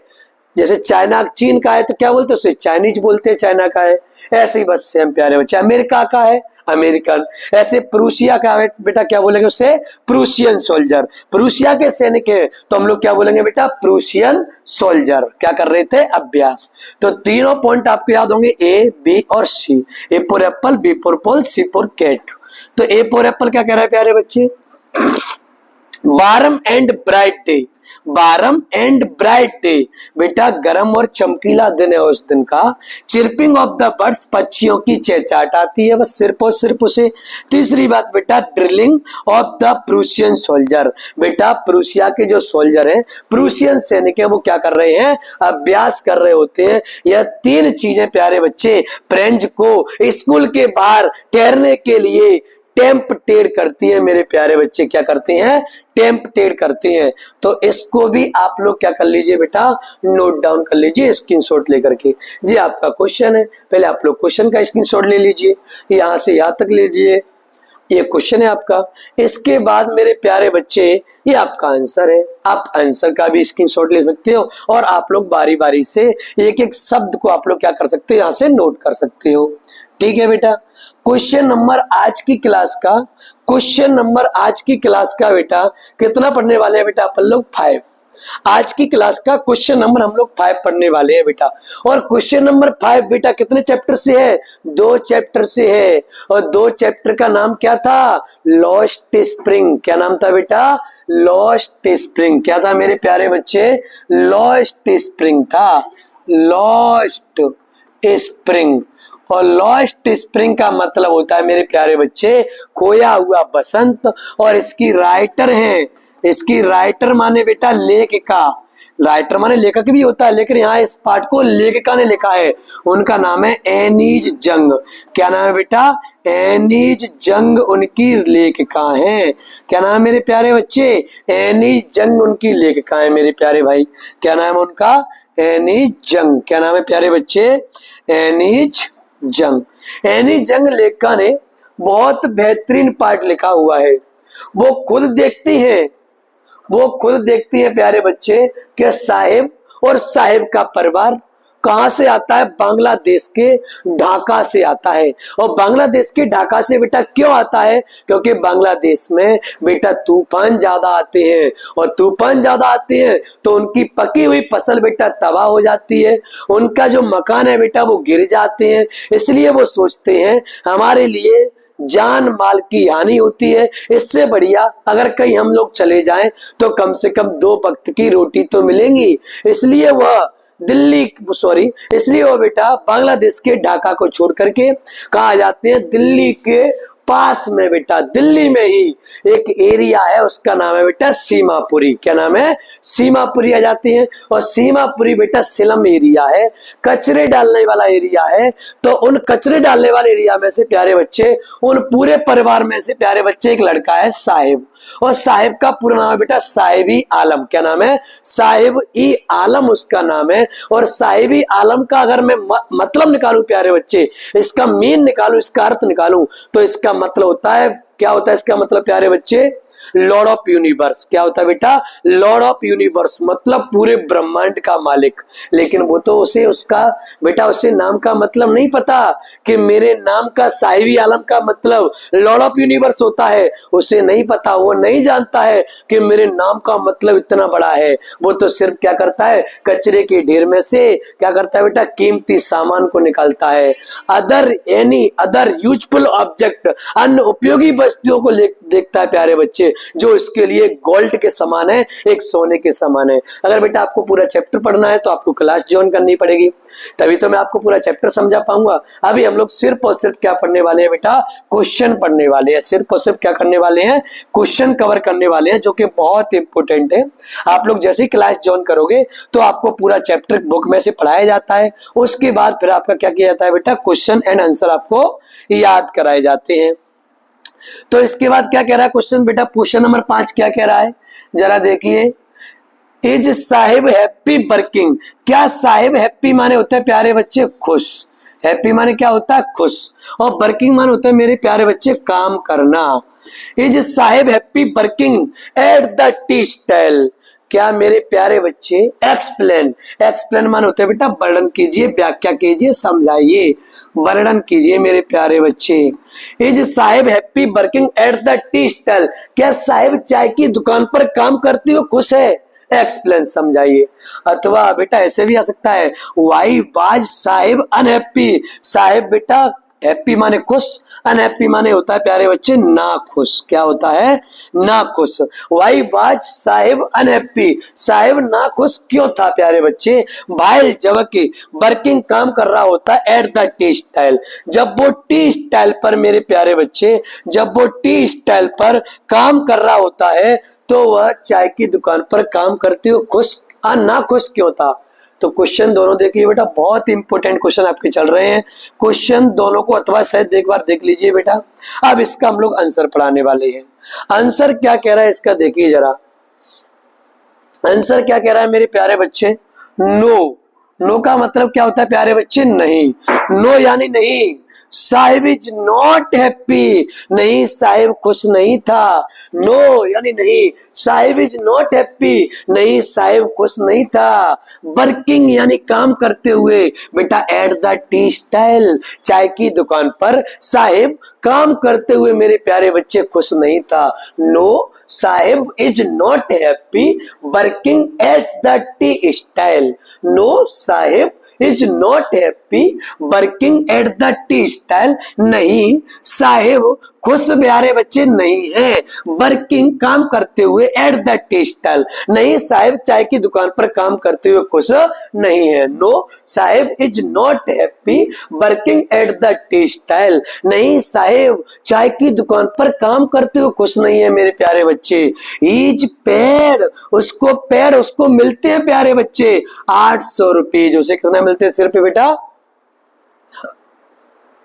जैसे चाइना चीन का है तो क्या बोलते हैं उसे चाइनीज बोलते हैं, चाइना का है। ऐसे ही बस सेम प्यारे बच्चे, अमेरिका का है अमेरिकन। ऐसे प्रूसिया का है बेटा क्या बोलेंगे उससे, प्रूसियन सोल्जर। प्रूसिया के सैनिक है तो हम लोग क्या बोलेंगे बेटा, प्रूसियन सोल्जर। क्या कर रहे थे, अभ्यास। तो तीनों पॉइंट आपको याद होंगे, ए बी और C. A for apple, B for ball, C for cat. तो ए फॉर एप्पल क्या कह रहा है प्यारे बच्चे, warm and bright day. Warm and bright day बेटा गर्म और चमकीला दिन है उस दिन का। चिरपिंग ऑफ द बर्ड्स, पक्षियों की चहचहाट आती है बस सिर्फ और सिर्फ उसे। तीसरी बात बेटा, drilling of the Prussian soldier. बेटा प्रूसिया के जो सोल्जर हैं, प्रूसियन सैनिक है, वो क्या कर रहे हैं, अभ्यास कर रहे होते हैं। यह तीन चीजें प्यारे बच्चे फ्रेंच को स्कूल के बाहर ठहरने के लिए टेम्पटेड करती है मेरे प्यारे बच्चे। क्या करते हैं, टेम्पटेड करते हैं। तो इसको भी आप लोग क्या कर लीजिए बेटा, नोट डाउन कर लीजिए स्क्रीनशॉट लेकर के। जी आपका क्वेश्चन है, पहले आप लोग क्वेश्चन का स्क्रीनशॉट ले लीजिए, यहां से यहां तक लीजिए, ये क्वेश्चन है आपका। इसके बाद मेरे प्यारे बच्चे ये आपका आंसर है। आप आंसर का भी स्क्रीनशॉट ले सकते हो और आप लोग बारी बारी से एक एक शब्द को आप लोग क्या कर सकते हो, यहां से नोट कर सकते हो। ठीक है बेटा। क्वेश्चन नंबर आज की क्लास का, क्वेश्चन नंबर आज की क्लास का बेटा कितना पढ़ने वाले हैं बेटा अपन लोग, 5। आज की क्लास का क्वेश्चन नंबर हम लोग 5 पढ़ने वाले हैं बेटा। और क्वेश्चन नंबर 5 बेटा कितने चैप्टर से है, 2 चैप्टर से है। और 2 चैप्टर का नाम क्या था, लॉस्ट स्प्रिंग। क्या नाम था बेटा, लॉस्ट स्प्रिंग। क्या था मेरे प्यारे बच्चे, लॉस्ट स्प्रिंग था, लॉस्ट स्प्रिंग। और लॉस्ट स्प्रिंग का मतलब होता है मेरे प्यारे बच्चे खोया हुआ बसंत। और इसकी राइटर हैं, इसकी राइटर माने बेटा लेखिका। राइटर माने लेखक भी होता है, लेकिन यहाँ इस पाठ को लेखिका ने लिखा है, उनका नाम है एनीज जंग। क्या नाम है बेटा, एनीज जंग उनकी लेखिका है। क्या नाम है मेरे प्यारे बच्चे, एनीज जंग उनकी लेखिका है मेरे प्यारे भाई। क्या नाम है उनका, एनीज जंग। क्या नाम है प्यारे बच्चे, एनीज जंग। एनी जंग लेखिका ने बहुत बेहतरीन पाठ लिखा हुआ है। वो खुद देखती है, वो खुद देखती है प्यारे बच्चे कि साहिब और साहिब का परिवार कहां से आता है, बांग्लादेश के ढाका से आता है। और बांग्लादेश के ढाका से बेटा क्यों आता है, क्योंकि बांग्लादेश में बेटा तूफान ज्यादा आते हैं। और तूफान ज्यादा आते हैं तो उनकी पकी हुई फसल बेटा तबाह हो जाती है, उनका जो मकान है बेटा वो गिर जाते हैं। इसलिए वो सोचते हैं हमारे लिए जान माल की हानि होती है, इससे बढ़िया अगर कहीं हम लोग चले जाएं तो कम से कम 2 वक्त की रोटी तो मिलेंगी। इसलिए वह इसलिए वो बेटा बांग्लादेश के ढाका को छोड़ करके कहा जाते हैं, दिल्ली के पास में बेटा, दिल्ली में ही एक एरिया है उसका नाम है बेटा सीमापुरी। क्या नाम है, सीमापुरी आ जाती है। और सीमापुरी बेटा स्लम एरिया है, कचरे डालने वाला एरिया है। तो उन कचरे डालने वाले एरिया में से प्यारे बच्चे, उन पूरे परिवार में से प्यारे बच्चे एक लड़का है साहिब। और साहिब का पूरा नाम है बेटा साहिब ई आलम। क्या नाम है, साहिब ई आलम उसका नाम है। और साहिब ई आलम का अगर मैं मतलब निकालूं प्यारे बच्चे, इसका मीन निकालूं, इसका अर्थ निकालूं, तो इसका मतलब होता है, क्या होता है इसका मतलब प्यारे बच्चे, लॉर्ड ऑफ यूनिवर्स। क्या होता है बेटा, लॉर्ड ऑफ यूनिवर्स मतलब पूरे ब्रह्मांड का मालिक। लेकिन वो तो उसे उसका बेटा उसे नाम का मतलब नहीं पता कि मेरे नाम का साहिबी आलम का मतलब लॉर्ड ऑफ यूनिवर्स होता है, उसे नहीं पता। वो नहीं जानता है कि मेरे नाम का मतलब इतना बड़ा है। वो तो सिर्फ क्या करता है, कचरे के ढेर में से क्या करता है बेटा, कीमती सामान को निकालता है। एनी अदर यूजफुल ऑब्जेक्ट, अन्य उपयोगी वस्तुओं को देखता है प्यारे बच्चे, जो इसके लिए गोल्ड के समान है, एक सोने के समान है। अगर बेटा आपको पूरा चैप्टर पढ़ना है तो आपको क्लास ज्वाइन करनी पड़ेगी, तभी तो मैं आपको पूरा चैप्टर समझा पाऊंगा। अभी हम लोग सिर्फ और सिर्फ क्या पढ़ने वाले हैं बेटा, क्वेश्चन पढ़ने वाले हैं। सिर्फ और सिर्फ क्या करने वाले हैं, क्वेश्चन कवर करने वाले हैं, जो कि बहुत इंपॉर्टेंट है। आप लोग जैसे ही क्लास ज्वाइन करोगे तो आपको पूरा चैप्टर बुक में से पढ़ाया जाता है। उसके बाद फिर आपका क्या किया जाता है बेटा, क्वेश्चन एंड आंसर आपको याद कराए जाते हैं। तो इसके बाद क्या कह रहा है क्वेश्चन बेटा, क्वेश्चन नंबर 5 क्या कह रहा है, जरा देखिए। Is Sahib happy working. क्या साहिब हैप्पी माने होता है प्यारे बच्चे खुश, हैप्पी माने क्या होता है खुश, और वर्किंग माने होता है मेरे प्यारे बच्चे काम करना। Is Sahib happy working at the tea stall. क्या मेरे प्यारे बच्चे? एक्सप्लेन, एक्सप्लेन मान होता है बेटा वर्णन कीजिए, व्याख्या कीजिए, समझाइए, वर्णन कीजिए मेरे प्यारे बच्चे। Is Sahib happy working at the tea stall? क्या साहिब चाय की दुकान पर काम करते हो खुश है? एक्सप्लेन, समझाइए। अथवा बेटा ऐसे भी आ सकता है, why was Sahib unhappy? Sahib बेटा हैप्पी माने खुश, अनहैप्पी माने होता है प्यारे बच्चे ना खुश। क्या होता है? ना खुश। Why was Sahib unhappy? Sahib ना खुश क्यों था प्यारे बच्चे? भाई जबकि वर्किंग काम कर रहा होता है एट द टी स्टाइल, जब वो टी स्टाइल पर मेरे प्यारे बच्चे, जब वो टी स्टाइल पर काम कर रहा होता है तो वह चाय की दुकान पर काम करते हुए खुश ना खुश क्यों था? तो क्वेश्चन दोनों देखिए बेटा, बहुत इंपॉर्टेंट क्वेश्चन आपके चल रहे हैं। क्वेश्चन दोनों को अथवा शायद एक बार देख लीजिए बेटा। अब इसका हम लोग आंसर पढ़ाने वाले हैं। आंसर क्या कह रहा है इसका देखिए जरा। आंसर क्या कह रहा है मेरे प्यारे बच्चे? नो। नो का मतलब क्या होता है प्यारे बच्चे? नहीं। नो यानी नहीं। Sahib is not happy? नहीं, साहिब खुश नहीं था। नो यानी नहीं। Sahib is not happy? नहीं, साहिब खुश नहीं था। वर्किंग यानी काम करते हुए बेटा एट द टी स्टाइल, चाय की दुकान पर साहिब काम करते हुए मेरे प्यारे बच्चे खुश नहीं था। No, Sahib is not happy working at the tea stall. No, Sahib is not happy working at the tea stall? नहीं, साहेब खुश प्यारे बच्चे नहीं है वर्किंग काम करते हुए एट द टी स्टाइल। नहीं, साहेब चाय की दुकान पर काम करते हुए खुश नहीं है। No, Saheb is not happy working at the tea stall? नहीं, साहेब चाय की दुकान पर काम करते हुए खुश नहीं है मेरे प्यारे बच्चे। इज पेड, उसको पेड उसको मिलते हैं प्यारे बच्चे 800 रुपीज। उसे कितना मिलते हैं सिर्फ बेटा?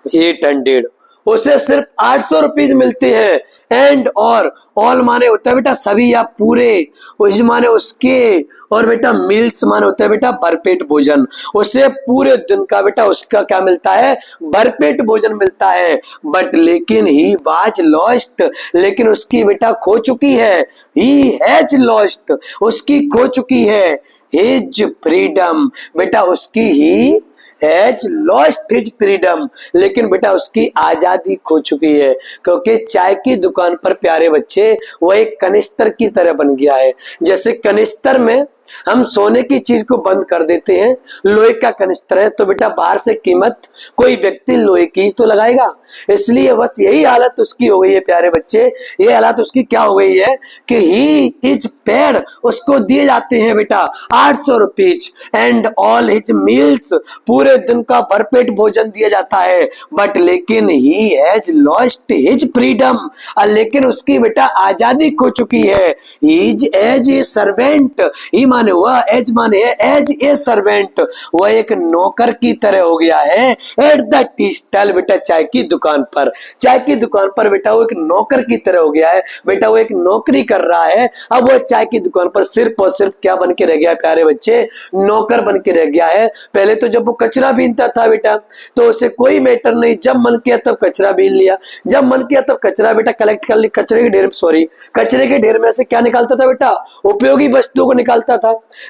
800। उसे सिर्फ 800 रुपीज मिलते हैं। एंड और ऑल माने होता है बेटा सभी या पूरे, उस माने उसके, और बेटा मील्स माने होता है बेटा भरपेट भोजन। उसे पूरे दिन का बेटा उसका क्या मिलता है? भरपेट भोजन मिलता है। बट लेकिन ही वाज लॉस्ट, लेकिन उसकी बेटा खो चुकी है। ही हैज लॉस्ट, उसकी खो चुकी है हिज फ्रीडम। बेटा उसकी he has lost his freedom, लेकिन बेटा उसकी आजादी खो चुकी है। क्योंकि चाय की दुकान पर प्यारे बच्चे वो एक कनिस्तर की तरह बन गया है। जैसे कनिस्तर में हम सोने की चीज को बंद कर देते हैं, लोहे का कनिस्तर है तो बेटा बाहर से कीमत कोई व्यक्ति लोहे की तो लगाएगा। इसलिए बस यही हालत उसकी हो गई है प्यारे बच्चे। ये हालत उसकी क्या हो गई है कि ही इज पेड, उसको दिए जाते हैं बेटा 800 rupees. And all his meals, पूरे दिन का भरपेट भोजन दिया जाता है। बट लेकिन he has lost his freedom, लेकिन उसकी बेटा आजादी खो चुकी है। इज एज ए सर्वेंट, ही माने वह, एज माने एज ए सर्वेंट, वह एक नौकर की तरह हो गया है एट द टी स्टॉल, बेटा चाय की दुकान पर। चाय की दुकान पर बेटा वो एक नौकर की तरह हो गया है। बेटा वो एक नौकरी कर रहा है। अब वो चाय की दुकान पर सिर्फ और सिर्फ क्या बन के रह गया है प्यारे बच्चे? नौकर बन के रह गया है। पहले तो जब वो कचरा बीनता था बेटा तो उसे कोई मैटर नहीं, जब मन किया तब कचरा बीन लिया, जब मन किया तब कचरा बेटा कलेक्ट कर लिया। कचरे के ढेर, सॉरी कचरे के ढेर में से क्या निकालता था बेटा? उपयोगी वस्तुओं को निकालता था।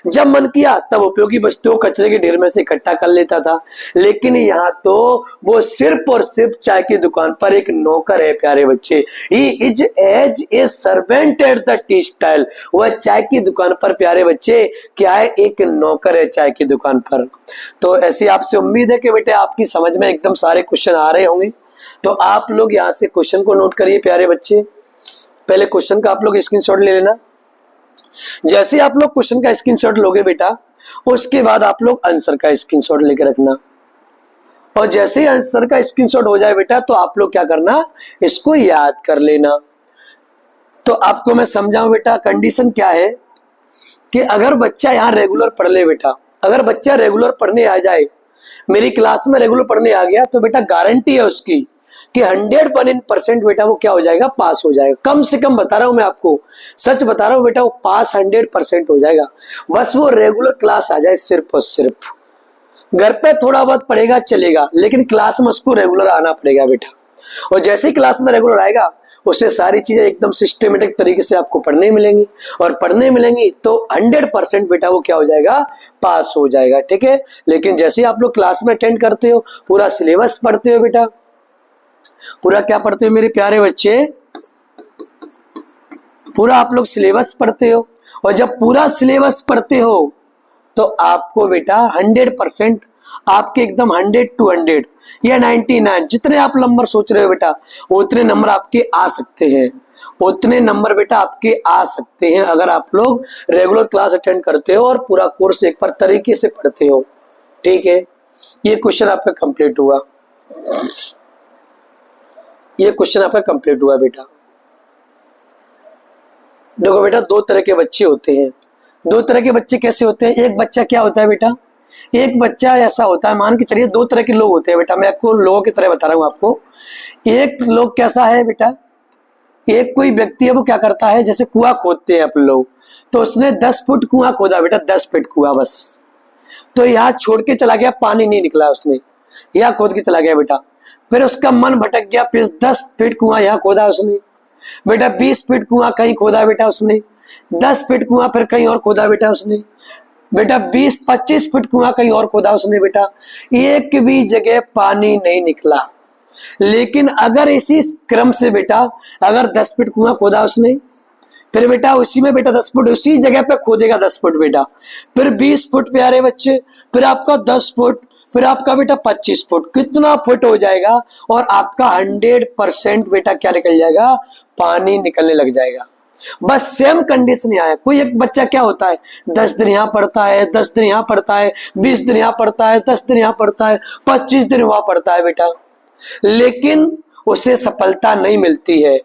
जब मन किया तब उपयोगी वस्तुओं कचरे के ढेर में से इकट्ठा कर लेता था। लेकिन यहाँ तो वो सिर्फ और सिर्फ चाय की दुकान पर एक नौकर है प्यारे बच्चे। He is as a servant at the tea stall, वह चाय की दुकान पर प्यारे बच्चे क्या है? एक नौकर है चाय की दुकान पर। तो ऐसी आपसे उम्मीद है कि बेटे आपकी समझ में एकदम सारे क्वेश्चन आ रहे होंगे। तो आप लोग यहाँ से क्वेश्चन को नोट करिए प्यारे बच्चे। पहले क्वेश्चन का आप लोग स्क्रीनशॉट ले लेना। जैसे आप लोग क्वेश्चन का स्क्रीनशॉट लोगे बेटा, उसके बाद आप लोग आंसर का स्क्रीनशॉट लेके रखना। और जैसे ही आंसर का स्क्रीनशॉट हो जाए बेटा तो आप लोग क्या करना? इसको याद कर लेना। तो आपको मैं समझाऊं बेटा, कंडीशन क्या है कि अगर बच्चा यहाँ रेगुलर पढ़ ले बेटा, अगर बच्चा रेगुलर पढ़ने आ जाए, मेरी क्लास में रेगुलर पढ़ने आ गया, तो बेटा गारंटी है उसकी कि 101% बेटा वो क्या हो जाएगा? पास हो जाएगा। कम से कम बता रहा हूं मैं आपको, सच बता रहा हूं बेटा, वो पास 100% हो जाएगा। बस वो रेगुलर क्लास आ जाए सिर्फ और सिर्फ। घर पे थोड़ा बहुत पढ़ेगा चलेगा, लेकिन क्लास में उसको रेगुलर आना पड़ेगा बेटा। और जैसे ही क्लास में रेगुलर आएगा उससे सारी चीजें एकदम सिस्टमेटिक तरीके से आपको पढ़ने मिलेंगी, और पढ़ने मिलेंगी तो 100% बेटा वो क्या हो जाएगा, पास हो जाएगा। ठीक है, लेकिन जैसे ही आप लोग क्लास में अटेंड करते हो, पूरा सिलेबस पढ़ते हो बेटा, पूरा क्या पढ़ते हो मेरे प्यारे बच्चे, पूरा आप लोग सिलेबस पढ़ते हो। और जब पूरा सिलेबस पढ़ते हो तो आपको बेटा 100% आपके एकदम 100 to 100 या 99 जितने आप नंबर सोच रहे हो बेटा, उतने नंबर आपके आ सकते हैं, उतने नंबर बेटा आपके आ सकते हैं अगर आप लोग रेगुलर क्लास अटेंड करते हो और पूरा कोर्स एक बार तरीके से पढ़ते हो। ठीक है, ये क्वेश्चन आपका कंप्लीट हुआ, ये क्वेश्चन आपका कंप्लीट हुआ बेटा। देखो बेटा, दो तरह के बच्चे होते हैं। दो तरह के बच्चे कैसे होते हैं, एक बच्चा क्या होता है बेटा, एक बच्चा ऐसा होता है, मान के चलिए दो तरह के लोग होते हैं बेटा, मैं आपको लोगों की तरह बता रहा हूँ आपको। एक लोग कैसा है बेटा, एक कोई व्यक्ति है वो क्या करता है, जैसे कुआं खोदते हैं आप लोग, तो उसने 10 फुट कुआं खोदा बेटा, 10 फीट कुआं बस, तो यहाँ छोड़ के चला गया, पानी नहीं निकला, उसने यहाँ खोद के चला गया बेटा, फिर उसका मन भटक गया, फिर 10 फीट कुआं यहाँ खोदा उसने बेटा, 20 फीट कुआं कहीं खोदा बेटा उसने, 10 फीट कुआं फिर कहीं और खोदा बेटा उसने बेटा, 20-25 फीट कुआं कहीं और खोदा उसने बेटा, एक भी जगह पानी नहीं निकला। लेकिन अगर इसी क्रम से बेटा अगर 10 फीट कुआं खोदा उसने, फिर बेटा उसी में बेटा 10 फुट उसी जगह पे खोदेगा 10 फुट बेटा, फिर 20 फुट प्यारे बच्चे, फिर आपका 10 फुट, फिर आपका बेटा 25 फुट, कितना फुट हो जाएगा, और आपका 100% बेटा क्या निकल जाएगा, पानी निकलने लग जाएगा। बस सेम कंडीशन आया। कोई एक बच्चा क्या होता है, 10 दिन यहाँ पढ़ता है, 10 दिन यहाँ पढ़ता है, 20 दिन यहाँ पढ़ता है, 10 दिन यहाँ पढ़ता है, 25 दिन वहां पढ़ता है बेटा, लेकिन उसे सफलता नहीं मिलती है।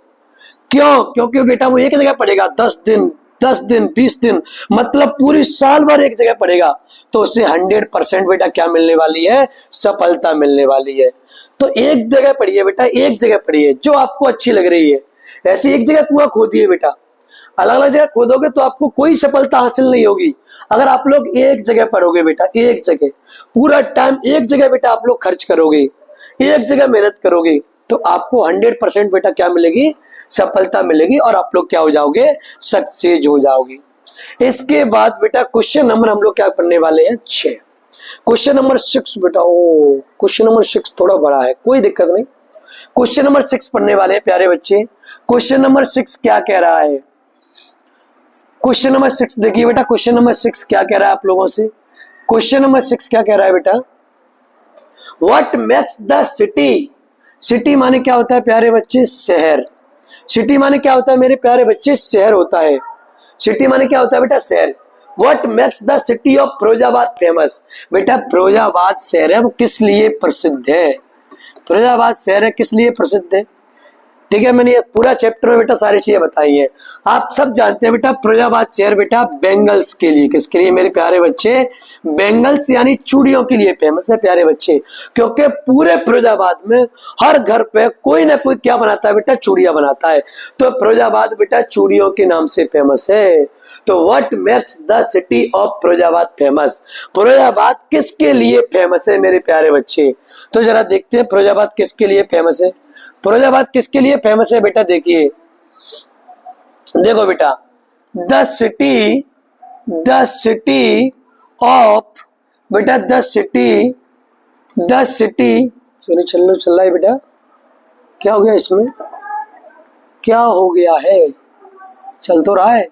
क्यों? क्योंकि बेटा वो एक जगह पढ़ेगा 10 दिन 20 दिन, मतलब पूरी साल भर एक जगह पढ़ेगा, तो उसे 100% बेटा क्या मिलने वाली है, सफलता मिलने वाली है। तो एक जगह पढ़िए बेटा, एक जगह पढ़िए जो आपको अच्छी लग रही है। ऐसे एक जगह कुआं खोदिए बेटा, अलग अलग जगह खोदोगे तो आपको कोई सफलता हासिल नहीं होगी। अगर आप लोग एक जगह पढ़ोगे बेटा, एक जगह पूरा टाइम एक जगह बेटा आप लोग खर्च करोगे, एक जगह मेहनत करोगे, तो आपको 100% बेटा क्या मिलेगी, सफलता मिलेगी, और आप लोग क्या हो जाओगे, सक्सेस हो जाओगे। इसके बाद बेटा क्वेश्चन नंबर हम लोग क्या पढ़ने वाले हैं, 6। क्वेश्चन नंबर 6 बेटा, ओ क्वेश्चन नंबर 6 थोड़ा बड़ा है, कोई दिक्कत नहीं। क्वेश्चन नंबर 6 पढ़ने वाले हैं प्यारे बच्चे। क्वेश्चन नंबर 6 क्या कह रहा है, क्वेश्चन नंबर 6 देखिए बेटा, क्वेश्चन नंबर 6 क्या कह रहा है आप लोगों से। क्वेश्चन नंबर 6 क्या कह रहा है बेटा, what makes the city, city माने क्या होता है प्यारे बच्चे, शहर। सिटी माने क्या होता है मेरे प्यारे बच्चे, शहर होता है। सिटी माने क्या होता है बेटा, शहर। What makes the city of Firozabad famous, बेटा फिरोजाबाद शहर है वो किस लिए प्रसिद्ध है, फिरोजाबाद शहर है किस लिए प्रसिद्ध है। ठीक है, मैंने ये पूरा चैप्टर में बेटा सारी चीजें बताई हैं। आप सब जानते हैं बेटा फिरोजाबाद शहर बेटा बैंगल्स के लिए, किसके लिए मेरे प्यारे बच्चे, बैंगल्स यानी चूड़ियों के लिए फेमस है प्यारे बच्चे, क्योंकि पूरे फिरोजाबाद में हर घर पे कोई ना कोई क्या बनाता है बेटा, चूड़ियां बनाता है, तो फिरोजाबाद बेटा चूड़ियों के नाम से फेमस है। तो what makes the city of Firozabad famous, Firozabad किसके लिए फेमस है मेरे प्यारे बच्चे, तो जरा देखते हैं फिरोजाबाद किसके लिए फेमस है। फिरोजाबाद किसके लिए फेमस है बेटा, देखिए देखो बेटा, द सिटी ऑफ बेटा, द सिटी चल रहा है बेटा, क्या हो गया इसमें, क्या हो गया है, चल तो रहा है।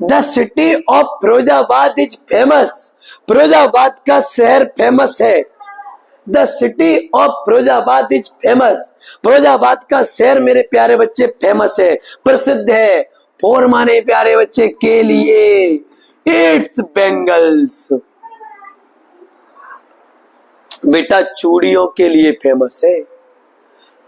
The city of Firozabad is famous, Firozabad का शहर फेमस है। The city of Firozabad is famous, Firozabad का शहर मेरे प्यारे बच्चे फेमस है, प्रसिद्ध है। फॉर माने प्यारे बच्चे के लिए, इट्स बैंगल्स, बेटा चूड़ियों के लिए फेमस है।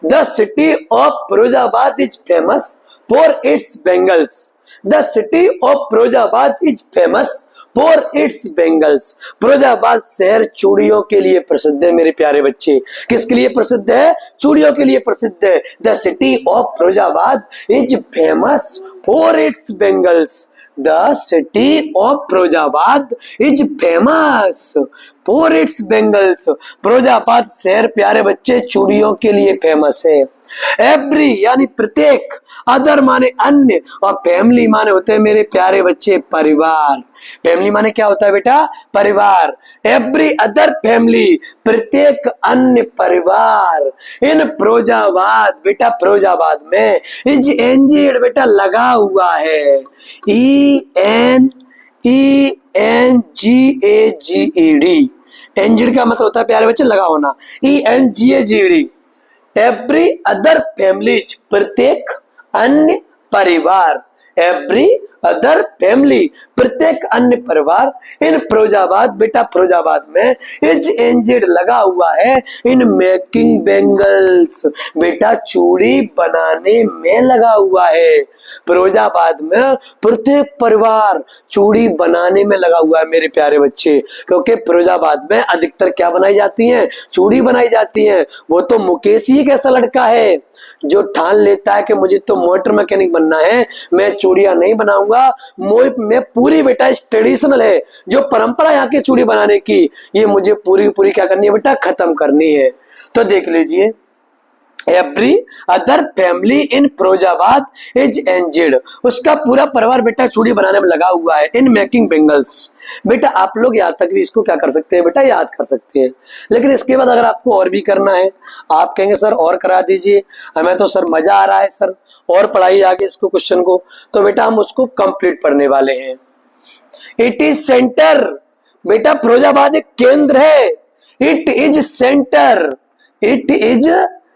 The city of Firozabad is famous for its bangles, the city of Firozabad is famous for its bangles, Firozabad शहर चूड़ियों के लिए प्रसिद्ध है मेरे प्यारे बच्चे। किसके लिए प्रसिद्ध है, चूड़ियों के लिए प्रसिद्ध है। The city of Firozabad is famous for its bangles, the city of Firozabad is famous for its bangles, Firozabad शहर प्यारे बच्चे चूड़ियों के लिए फेमस है। एवरी यानी प्रत्येक, अदर माने अन्य, और फैमिली माने होते हैं मेरे प्यारे बच्चे परिवार। फैमिली माने क्या होता है बेटा? परिवार। एवरी अदर फैमिली, प्रत्येक अन्य परिवार। इन प्रोजाबाद, बेटा प्रोजाबाद में इज एंजेड बेटा लगा हुआ है। ENGAGED, एंजेड का मतलब होता है प्यारे बच्चे लगा होना। ENGAGED, एवरी अदर फैमिलीज, प्रत्येक अन्य परिवार। एवरी अदर फैमिली, प्रत्येक अन्य परिवार। इन फिरोजाबाद, बेटा फिरोजाबाद में इज एंजेड लगा हुआ है। इन मेकिंग बैंगल्स, बेटा चूड़ी बनाने में लगा हुआ है। फिरोजाबाद में प्रत्येक परिवार चूड़ी बनाने में लगा हुआ है मेरे प्यारे बच्चे, क्योंकि फिरोजाबाद में अधिकतर क्या बनाई जाती है? चूड़ी बनाई जाती है। वो तो मुकेश ही एक ऐसा लड़का है जो ठान लेता है कि मुझे तो मोटर मैकेनिक बनना है, मैं चूड़ियां नहीं बनाऊंगा। मैं पूरी बेटा ट्रेडिशनल है जो परंपरा यहाँ की चूड़ी बनाने की, ये मुझे पूरी पूरी क्या करनी है बेटा? खत्म करनी है। तो देख लीजिए, every other family in Firozabad is engaged, उसका पूरा परिवार बेटा चूड़ी बनाने में लगा हुआ है। इन मेकिंग बेंगल्स, बेटा आप लोग यहाँ तक भी इसको क्या कर सकते हैं बेटा? याद कर सकते हैं। लेकिन इसके बाद अगर आपको और भी करना है, आप कहेंगे सर और करा दीजिए, हमें तो सर मजा आ रहा है सर, और पढ़ाई आगे इसको क्वेश्चन को, तो बेटा हम उसको कंप्लीट पढ़ने वाले हैं। इट इज सेंटर, बेटा फिरोजाबाद एक केंद्र है। It is centre, it is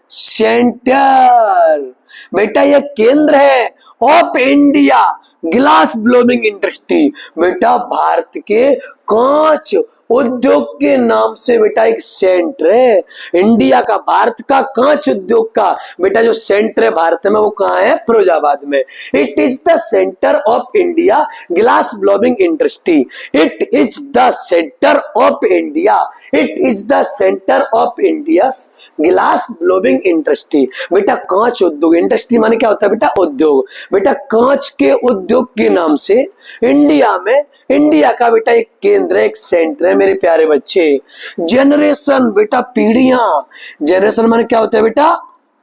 centre, बेटा यह केंद्र है of India glass blowing industry, बेटा भारत के कांच उद्योग के नाम से बेटा एक सेंटर है। इंडिया का, भारत का कांच उद्योग का बेटा जो सेंटर है भारत में, वो कहाँ है? फिरोजाबाद में। It is the centre of India glass blowing industry. It is the centre of India, it is the centre of India glass blowing industry, बेटा कांच उद्योग। इंडस्ट्री माने क्या होता है बेटा? उद्योग। बेटा कांच के उद्योग के नाम से इंडिया में, इंडिया का बेटा एक केंद्र है, एक सेंटर है मेरे प्यारे बच्चे। जनरेशन, बेटा पीढ़ियां। जनरेशन माने क्या होता है बेटा?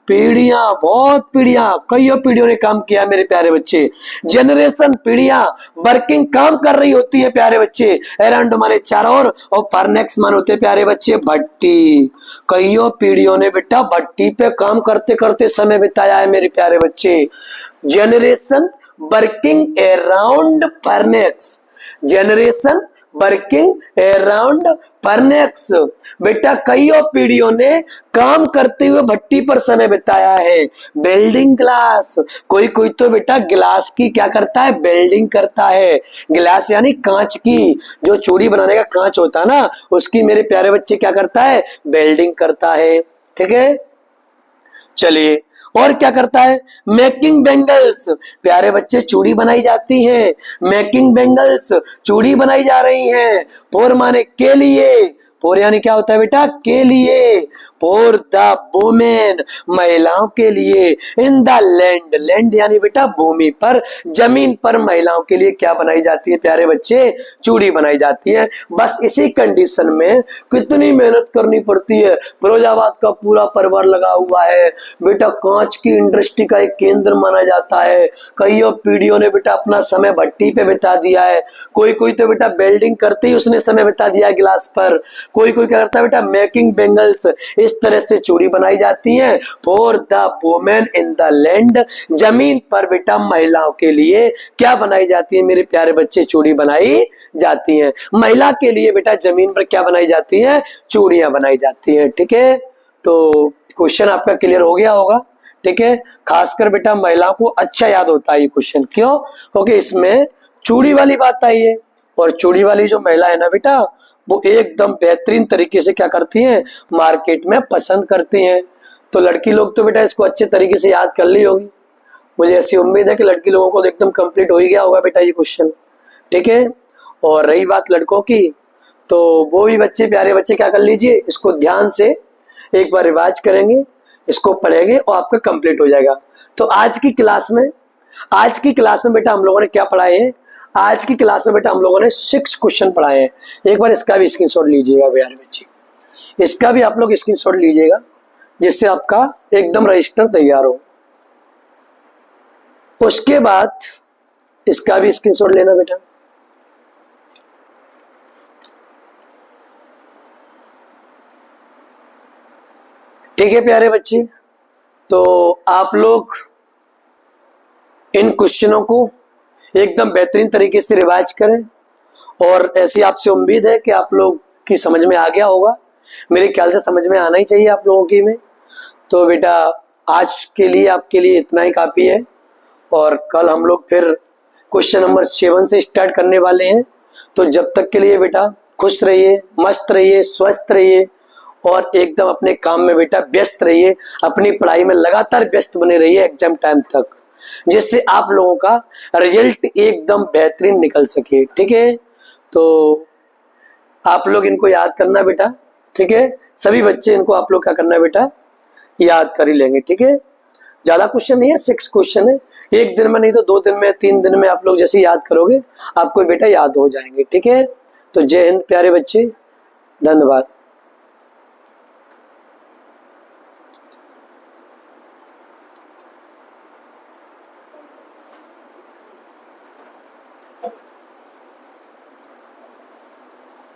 पीढ़ियां, बहुत पीढ़ियां, कई पीढ़ियों ने काम किया मेरे प्यारे बच्चे। जनरेशन, पीढ़ियां, वर्किंग काम कर रही होती है प्यारे बच्चे। अराउंड माने चारों ओर, और फर्नेक्स माने होते प्यारे बच्चे भट्टी। कईयों पीढ़ियों ने बेटा भट्टी पे काम करते करते समय बिताया है मेरे प्यारे बच्चे। Generation working around furnaces, generation working around furnaces, बेटा कईयों पीढ़ियों ने काम करते हुए भट्टी पर समय बिताया है। बिल्डिंग ग्लास, कोई कोई तो बेटा गिलास की क्या करता है? बिल्डिंग करता है। गिलास यानी कांच की, जो चूड़ी बनाने का कांच होता है ना, उसकी मेरे प्यारे बच्चे क्या करता है? बिल्डिंग करता है। ठीक है, चलिए और क्या करता है? मेकिंग बेंगल्स, प्यारे बच्चे चूड़ी बनाई जाती है। मेकिंग बेंगल्स, चूड़ी बनाई जा रही है। फॉर माने के लिए, फॉर यानी क्या होता है बेटा? के लिए। फॉर द वुमेन, महिलाओं के लिए। इन द लैंड, लैंड यानी बेटा भूमि पर, जमीन पर महिलाओं के लिए क्या बनाई जाती है प्यारे बच्चे? चूड़ी बनाई जाती है। बस इसी कंडीशन में कितनी मेहनत करनी पड़ती है। फिरोजाबाद का पूरा परिवार लगा हुआ है बेटा, कांच की इंडस्ट्री का एक केंद्र माना जाता है। कईयों पीढ़ियों ने बेटा अपना समय भट्टी पे बिता दिया है। कोई कोई तो बेटा बिल्डिंग करते ही उसने समय बिता दिया गिलास पर। कोई कोई क्या करता है बेटा? Making bangles. इस तरह से चूड़ी बनाई जाती है। For the women in the land, जमीन पर बेटा महिलाओं के लिए क्या बनाई जाती है मेरे प्यारे बच्चे? चूड़ी बनाई जाती है। महिला के लिए बेटा जमीन पर क्या बनाई जाती है? चूड़ियां बनाई जाती है। ठीक है, तो क्वेश्चन आपका क्लियर हो गया होगा। ठीक है, खासकर बेटा महिलाओं को अच्छा याद होता है ये क्वेश्चन। क्यों? क्योंकि इसमें चूड़ी वाली बात आई है, और चूड़ी वाली जो महिला है ना बेटा, वो एकदम बेहतरीन तरीके से क्या करती हैं? मार्केट में पसंद करती हैं। तो लड़की लोग तो बेटा इसको अच्छे तरीके से याद कर ली होगी। मुझे ऐसी उम्मीद है कि लड़की लोगों को एकदम कंप्लीट हो ही गया होगा बेटा ये क्वेश्चन। ठीक है, और रही बात लड़कों की, तो वो भी बच्चे, प्यारे बच्चे, क्या कर लीजिए, इसको ध्यान से एक बार रिवाइज करेंगे, इसको पढ़ेंगे और आपका कंप्लीट हो जाएगा। तो आज की क्लास में बेटा हम लोगों ने क्या पढ़ाए हैं? आज की क्लास में बेटा हम लोगों ने 6 क्वेश्चन पढ़ाए हैं। एक बार इसका भी स्क्रीनशॉट लीजिएगा प्यारे बच्चे, इसका भी आप लोग स्क्रीनशॉट लीजिएगा। जिससे आपका एकदम रजिस्टर तैयार हो। उसके बाद इसका भी स्क्रीनशॉट लेना बेटा। ठीक है प्यारे बच्चे, तो आप लोग इन क्वेश्चनों को एकदम बेहतरीन तरीके से रिवाइज करें और ऐसी आपसे उम्मीद है कि आप लोग की समझ में आ गया होगा। मेरे ख्याल से समझ में आना ही चाहिए आप लोगों की में। तो बेटा आज के लिए आपके लिए इतना ही काफ़ी है और कल हम लोग फिर क्वेश्चन नंबर 7 से स्टार्ट करने वाले हैं। तो जब तक के लिए बेटा खुश रहिए, मस्त रहिए, स्वस्थ रहिए और एकदम अपने काम में बेटा व्यस्त रहिए, अपनी पढ़ाई में लगातार व्यस्त बने रहिए एग्जाम टाइम तक, जिससे आप लोगों का रिजल्ट एकदम बेहतरीन निकल सके। ठीक है, तो आप लोग इनको याद करना बेटा। ठीक है, सभी बच्चे इनको आप लोग क्या करना है बेटा, याद कर ही लेंगे। ठीक है, ज्यादा क्वेश्चन नहीं है, 6 क्वेश्चन है। एक दिन में नहीं तो 2 दिन में, 3 दिन में आप लोग जैसे याद करोगे आपको बेटा याद हो जाएंगे। ठीक है, तो जय हिंद प्यारे बच्चे, धन्यवाद।